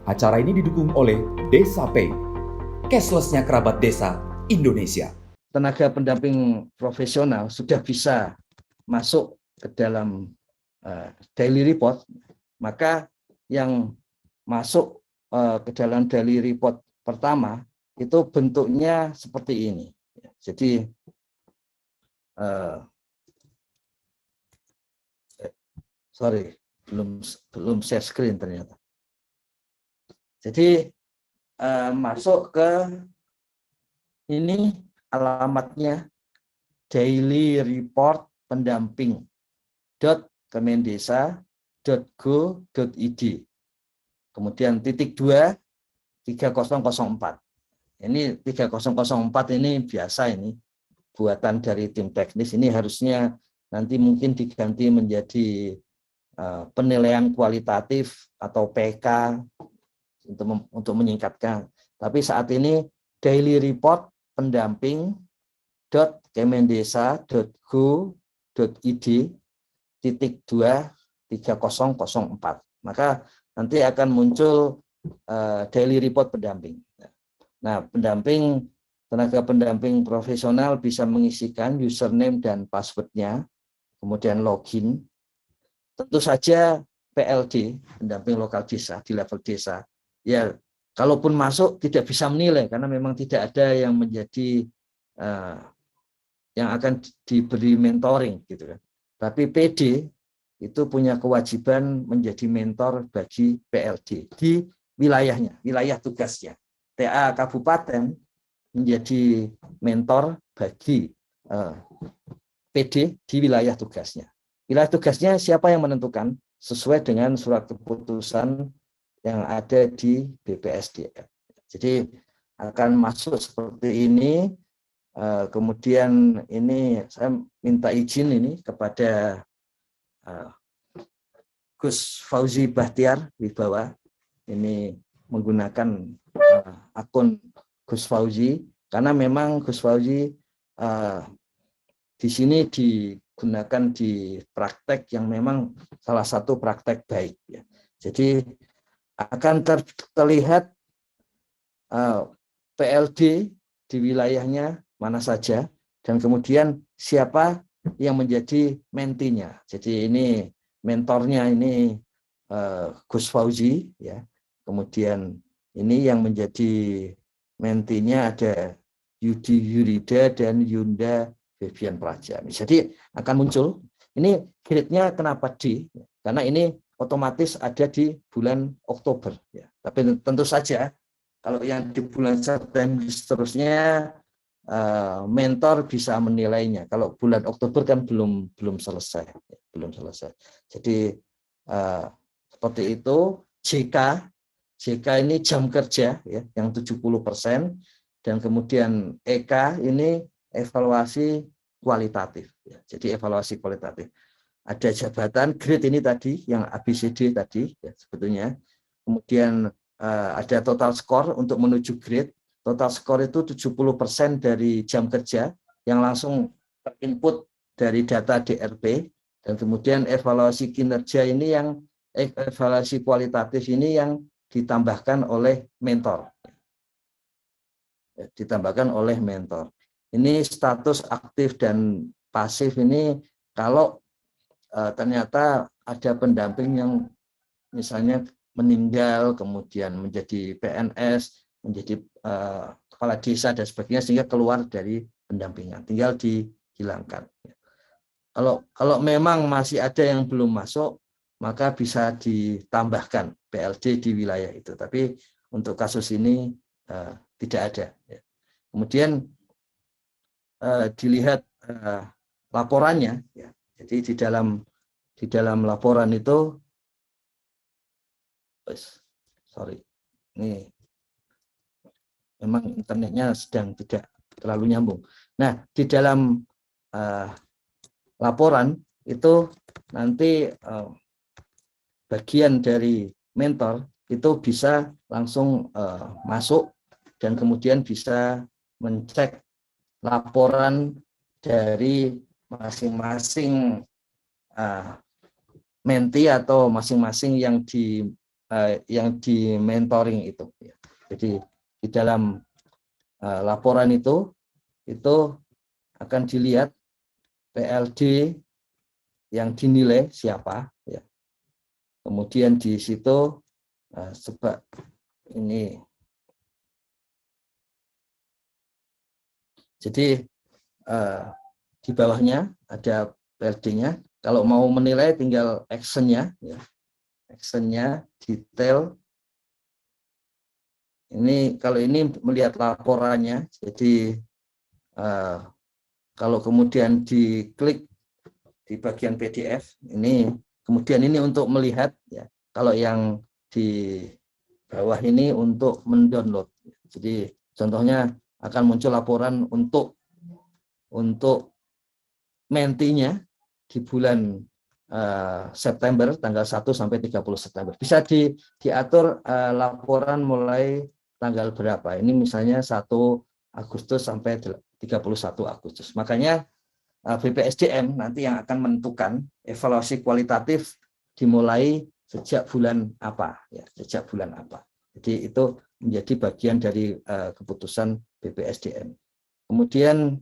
Acara ini didukung oleh Desa Pay, cashless-nya kerabat desa Indonesia. Tenaga pendamping profesional sudah bisa masuk ke dalam daily report, maka yang masuk ke dalam daily report pertama itu bentuknya seperti ini. Jadi sorry, belum share screen ternyata. Jadi masuk ke ini alamatnya daily report pendamping .kemendesa.go.id, kemudian *2 3004. Ini 3004 ini biasa, ini buatan dari tim teknis. Ini harusnya nanti mungkin diganti menjadi penilaian kualitatif atau PK untuk menyingkatkan. Tapi saat ini daily report pendamping .kemendesa.go.id *23004. Maka nanti akan muncul daily report pendamping. Nah, tenaga pendamping profesional bisa mengisikan username dan passwordnya, kemudian login. Tentu saja PLD, pendamping lokal desa di level desa, ya kalaupun masuk tidak bisa menilai karena memang tidak ada yang menjadi yang akan diberi mentoring gitu kan. Tapi PD itu punya kewajiban menjadi mentor bagi PLD di wilayahnya, wilayah tugasnya. TA kabupaten menjadi mentor bagi PD di wilayah tugasnya. Wilayah tugasnya siapa yang menentukan? Sesuai dengan surat keputusan yang ada di BPSDM. Jadi akan masuk seperti ini. Kemudian ini saya minta izin ini kepada Gus Fauzi Bahtiar Wibawa, ini menggunakan akun Gus Fauzi karena memang Gus Fauzi di sini digunakan di praktek yang memang salah satu praktek baik ya. Jadi akan terlihat PLD di wilayahnya mana saja, dan kemudian siapa yang menjadi mentinya. Jadi ini mentornya ini Gus Fauzi ya. Kemudian ini yang menjadi mentinya ada Yudi Yurida dan Yunda Bebian Praja. Jadi akan muncul. Ini grade-nya kenapa D? Karena ini otomatis ada di bulan Oktober ya. Tapi tentu saja kalau yang di bulan September seterusnya mentor bisa menilainya. Kalau bulan Oktober kan belum selesai, belum selesai. Jadi seperti itu. JK ini jam kerja ya, yang 70%, dan kemudian EK ini evaluasi kualitatif. Ya. Jadi evaluasi kualitatif. Ada jabatan grade ini tadi, yang ABCD tadi ya, sebetulnya. Kemudian ada total skor untuk menuju grade. Total skor itu 70% dari jam kerja yang langsung terinput dari data DRP, dan kemudian evaluasi kinerja ini yang evaluasi kualitatif ini yang ditambahkan oleh mentor. Ditambahkan oleh mentor. Ini status aktif dan pasif ini kalau ternyata ada pendamping yang misalnya meninggal, kemudian menjadi PNS, menjadi kepala desa dan sebagainya, sehingga keluar dari pendampingan, tinggal dihilangkan. Kalau memang masih ada yang belum masuk, maka bisa ditambahkan PLD di wilayah itu. Tapi untuk kasus ini tidak ada. Kemudian dilihat laporannya. Jadi di dalam laporan itu, sorry, ini memang internetnya sedang tidak terlalu nyambung. Nah, di dalam laporan itu nanti bagian dari mentor itu bisa langsung masuk dan kemudian bisa mencek laporan dari masing-masing menti atau masing-masing yang yang di mentoring itu. Jadi di dalam laporan itu akan dilihat PLD yang dinilai siapa, ya. Kemudian di situ sebab ini, jadi di bawahnya ada PLD-nya. Kalau mau menilai tinggal action-nya, ya. Action-nya detail. Ini kalau ini melihat laporannya, jadi kalau kemudian diklik di bagian PDF, ini kemudian ini untuk melihat, ya. Kalau yang di bawah ini untuk mendownload. Jadi contohnya akan muncul laporan untuk mentinya di bulan September tanggal 1 sampai 30 September. Bisa diatur laporan mulai tanggal berapa. Ini misalnya 1 Agustus sampai 31 Agustus. Makanya BPSDM nanti yang akan menentukan evaluasi kualitatif dimulai sejak bulan apa, ya, sejak bulan apa. Jadi itu menjadi bagian dari keputusan BPSDM. Kemudian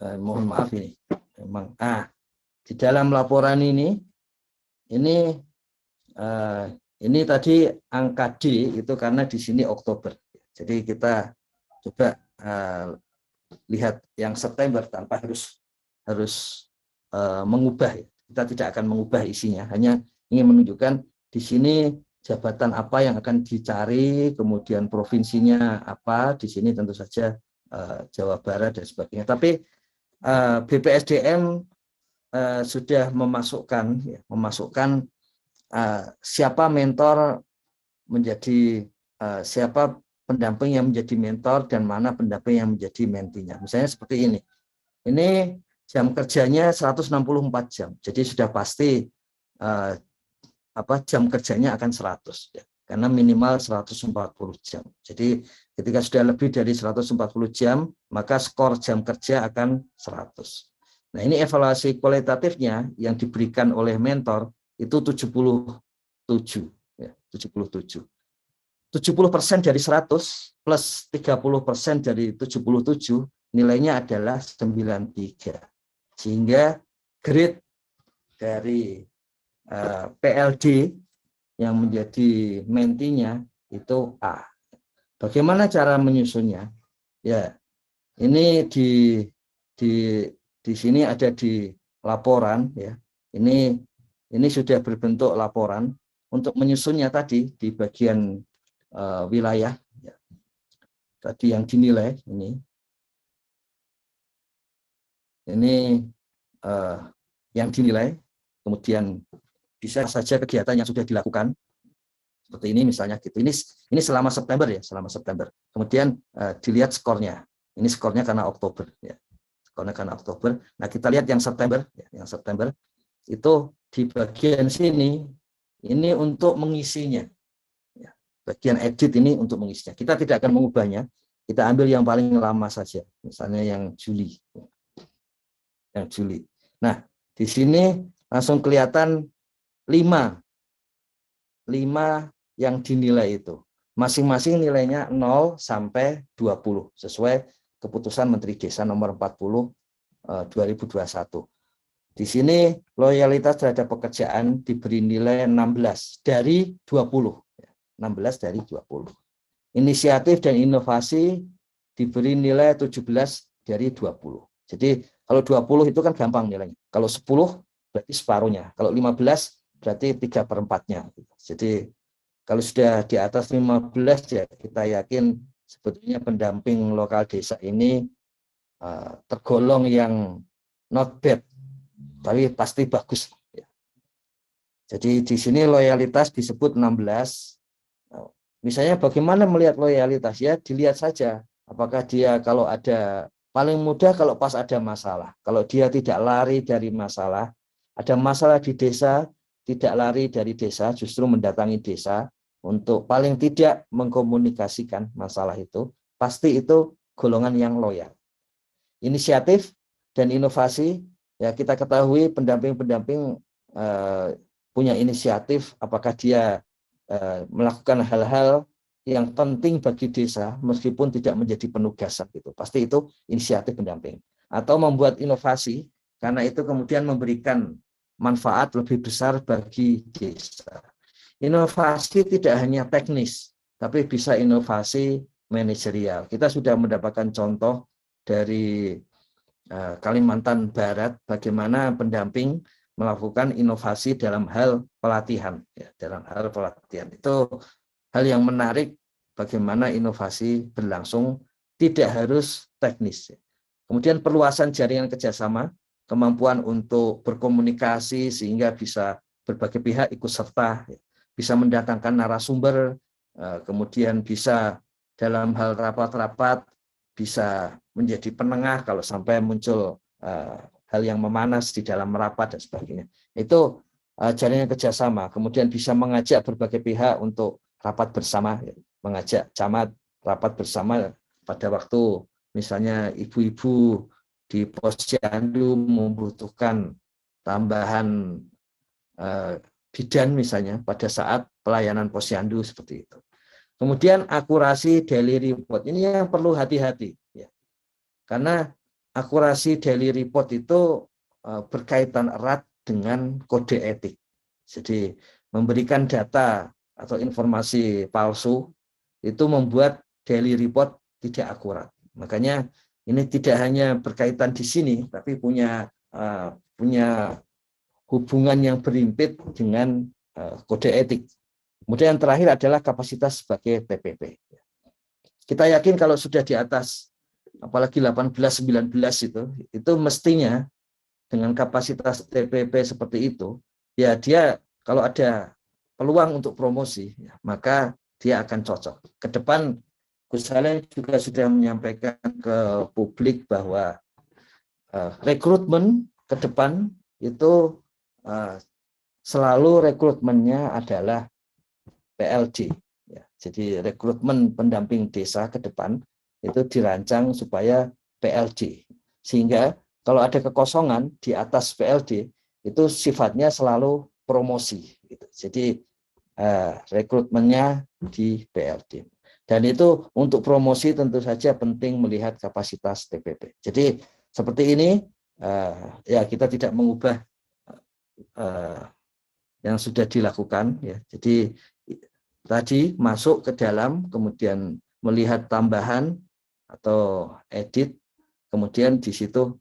mohon maaf ini, memang di dalam laporan ini tadi angka D itu karena di sini Oktober. Jadi kita coba lihat yang September tanpa harus mengubah. Kita tidak akan mengubah isinya, hanya ingin menunjukkan di sini jabatan apa yang akan dicari, kemudian provinsinya apa, di sini tentu saja Jawa Barat dan sebagainya. Tapi BPSDM sudah memasukkan siapa mentor menjadi siapa pendamping yang menjadi mentor dan mana pendamping yang menjadi mentinya. Misalnya seperti ini. Ini jam kerjanya 164 jam. Jadi sudah pasti jam kerjanya akan 100, ya. Karena minimal 140 jam. Jadi ketika sudah lebih dari 140 jam, maka skor jam kerja akan 100. Nah, ini evaluasi kualitatifnya yang diberikan oleh mentor itu 77, ya, 77. 70% dari 100 plus 30% dari 77 nilainya adalah 93. Sehingga grade dari PLD yang menjadi mentinya itu A. Bagaimana cara menyusunnya? Ya, ini di sini ada di laporan, ya. Ini sudah berbentuk laporan. Untuk menyusunnya tadi di bagian wilayah, ya. Tadi yang dinilai ini yang dinilai, kemudian bisa saja kegiatan yang sudah dilakukan seperti ini misalnya gitu. Ini selama September, ya, selama September. Kemudian dilihat skornya. Ini skornya karena Oktober, ya. Skornya karena Oktober. Nah, kita lihat yang September, ya, yang September itu di bagian sini ini untuk mengisinya. Ya, bagian edit ini untuk mengisinya. Kita tidak akan mengubahnya. Kita ambil yang paling lama saja. Misalnya yang Juli. Yang Juli. Nah, di sini langsung kelihatan 5 yang dinilai itu. Masing-masing nilainya 0 sampai 20 sesuai keputusan Menteri Desa nomor 40 2021. Di sini loyalitas terhadap pekerjaan diberi nilai 16 dari 20. 16 dari 20. Inisiatif dan inovasi diberi nilai 17 dari 20. Jadi kalau 20 itu kan gampang nilainya. Kalau 10 berarti separuhnya. Kalau 15 berarti 3/4-nya. Jadi kalau sudah di atas 15 ya kita yakin sebetulnya pendamping lokal desa ini tergolong yang not bad, tapi pasti bagus. Jadi di sini loyalitas disebut 16. Misalnya bagaimana melihat loyalitas, ya dilihat saja apakah dia kalau ada paling mudah kalau pas ada masalah. Kalau dia tidak lari dari masalah, ada masalah di desa, tidak lari dari desa, justru mendatangi desa untuk paling tidak mengkomunikasikan masalah itu, pasti itu golongan yang loyal. Inisiatif dan inovasi ya kita ketahui pendamping-pendamping punya inisiatif, apakah dia melakukan hal-hal yang penting bagi desa meskipun tidak menjadi penugasan gitu. Pasti itu inisiatif pendamping. Atau membuat inovasi karena itu kemudian memberikan manfaat lebih besar bagi desa. Inovasi tidak hanya teknis, tapi bisa inovasi manajerial. Kita sudah mendapatkan contoh dari Kalimantan Barat bagaimana pendamping melakukan inovasi dalam hal pelatihan. Ya, dalam hal pelatihan itu hal yang menarik bagaimana inovasi berlangsung tidak harus teknis. Kemudian perluasan jaringan kerjasama, kemampuan untuk berkomunikasi sehingga bisa berbagai pihak ikut serta, bisa mendatangkan narasumber, kemudian bisa dalam hal rapat-rapat bisa menjadi penengah kalau sampai muncul hal yang memanas di dalam rapat dan sebagainya. Itu jaringan kerjasama, kemudian bisa mengajak berbagai pihak untuk rapat bersama, mengajak camat rapat bersama pada waktu misalnya ibu-ibu di posyandu membutuhkan tambahan bidan misalnya pada saat pelayanan posyandu seperti itu. Kemudian akurasi daily report ini yang perlu hati-hati, ya. Karena akurasi daily report itu berkaitan erat dengan kode etik. Jadi memberikan data atau informasi palsu itu membuat daily report tidak akurat. Makanya ini tidak hanya berkaitan di sini, tapi punya hubungan yang berimpit dengan kode etik. Kemudian yang terakhir adalah kapasitas sebagai TPP. Kita yakin kalau sudah di atas, apalagi 18-19 itu mestinya dengan kapasitas TPP seperti itu, ya dia kalau ada peluang untuk promosi, ya, maka dia akan cocok. Ke depan, Gus Saleh juga sudah menyampaikan ke publik bahwa rekrutmen ke depan itu selalu rekrutmennya adalah PLD. Ya, jadi rekrutmen pendamping desa ke depan itu dirancang supaya PLD. Sehingga kalau ada kekosongan di atas PLD itu sifatnya selalu promosi. Gitu. Jadi rekrutmennya di PLD. Dan itu untuk promosi tentu saja penting melihat kapasitas TPP. Jadi seperti ini ya kita tidak mengubah yang sudah dilakukan. Ya. Jadi tadi masuk ke dalam, kemudian melihat tambahan atau edit, kemudian di situ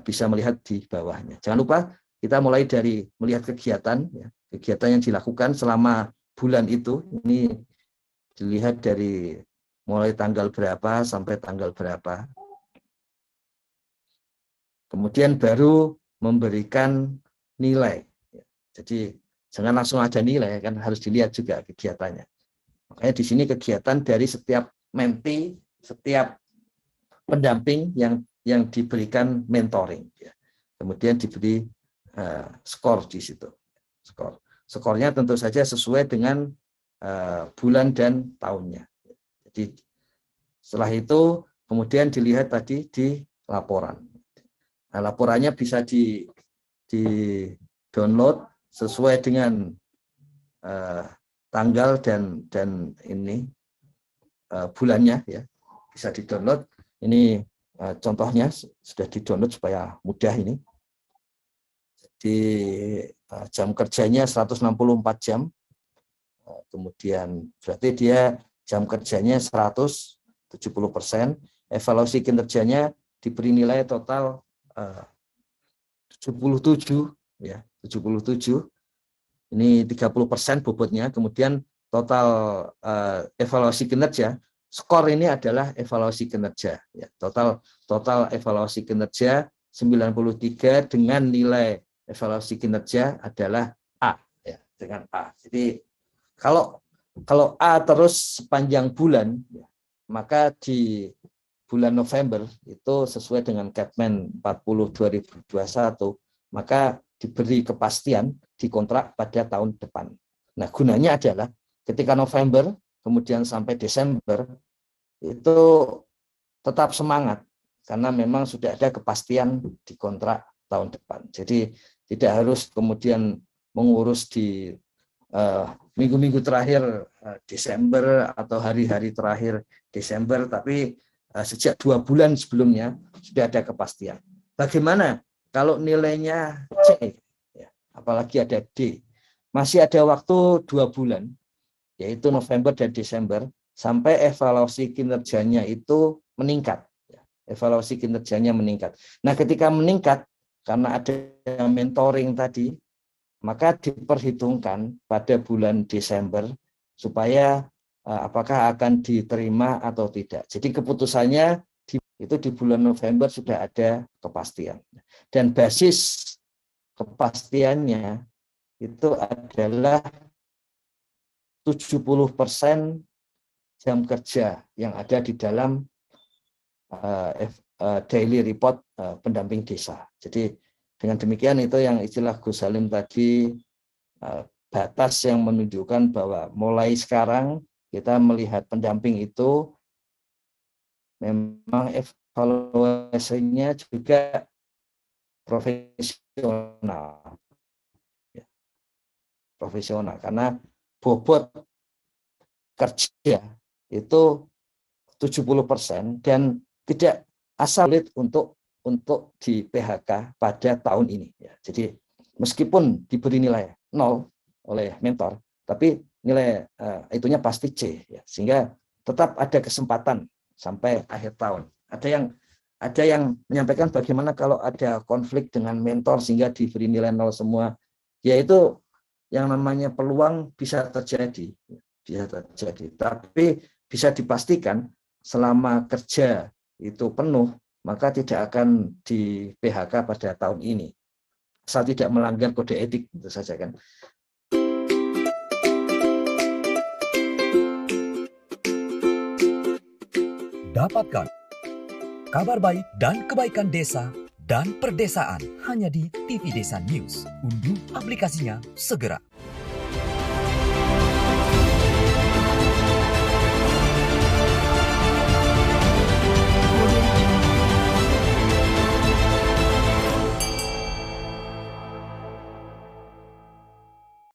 bisa melihat di bawahnya. Jangan lupa kita mulai dari melihat kegiatan, ya, kegiatan yang dilakukan selama bulan itu. Ini dilihat dari mulai tanggal berapa sampai tanggal berapa. Kemudian baru memberikan nilai. Jadi jangan langsung ada nilai, kan harus dilihat juga kegiatannya. Makanya di sini kegiatan dari setiap menti, setiap pendamping yang diberikan mentoring. Kemudian diberi skor di situ. Skornya tentu saja sesuai dengan bulan dan tahunnya. Jadi setelah itu kemudian dilihat tadi di laporan. Nah, laporannya bisa di download sesuai dengan tanggal dan ini bulannya, ya, bisa di download. Ini contohnya sudah di download supaya mudah ini. Di jam kerjanya 164 jam, kemudian berarti dia jam kerjanya 170%, evaluasi kinerjanya diberi nilai total 77, ya, 77. Ini 30% bobotnya. Kemudian total evaluasi kinerja, skor ini adalah evaluasi kinerja, ya. Total evaluasi kinerja 93 dengan nilai evaluasi kinerja adalah A, ya, dengan A. Jadi kalau A terus sepanjang bulan, ya, maka di bulan November itu sesuai dengan Kepmen 40 2021, maka diberi kepastian di kontrak pada tahun depan. Nah, gunanya adalah ketika November kemudian sampai Desember itu tetap semangat karena memang sudah ada kepastian di kontrak tahun depan. Jadi tidak harus kemudian mengurus di minggu-minggu terakhir Desember atau hari-hari terakhir Desember, tapi sejak 2 bulan sebelumnya sudah ada kepastian. Bagaimana kalau nilainya C, ya, apalagi ada D, masih ada waktu 2 bulan, yaitu November dan Desember, sampai evaluasi kinerjanya itu meningkat. Evaluasi kinerjanya meningkat. Nah, ketika meningkat, karena ada mentoring tadi, maka diperhitungkan pada bulan Desember supaya apakah akan diterima atau tidak. Jadi keputusannya itu di bulan November sudah ada kepastian. Dan basis kepastiannya itu adalah 70% jam kerja yang ada di dalam daily report pendamping desa. Jadi dengan demikian itu yang istilah Gus Salim tadi, batas yang menunjukkan bahwa mulai sekarang kita melihat pendamping itu memang evaluasinya juga profesional. Profesional karena bobot kerja itu 70% dan tidak asal untuk di PHK pada tahun ini. Jadi meskipun diberi nilai 0 oleh mentor, tapi nilai itunya pasti C, sehingga tetap ada kesempatan sampai akhir tahun. Ada yang menyampaikan bagaimana kalau ada konflik dengan mentor sehingga diberi nilai 0 semua, yaitu yang namanya peluang bisa terjadi, tapi bisa dipastikan selama kerja itu penuh, maka tidak akan di PHK pada tahun ini. Asal tidak melanggar kode etik, itu saja kan. Dapatkan kabar baik dan kebaikan desa dan perdesaan hanya di TV Desa News. Unduh aplikasinya segera.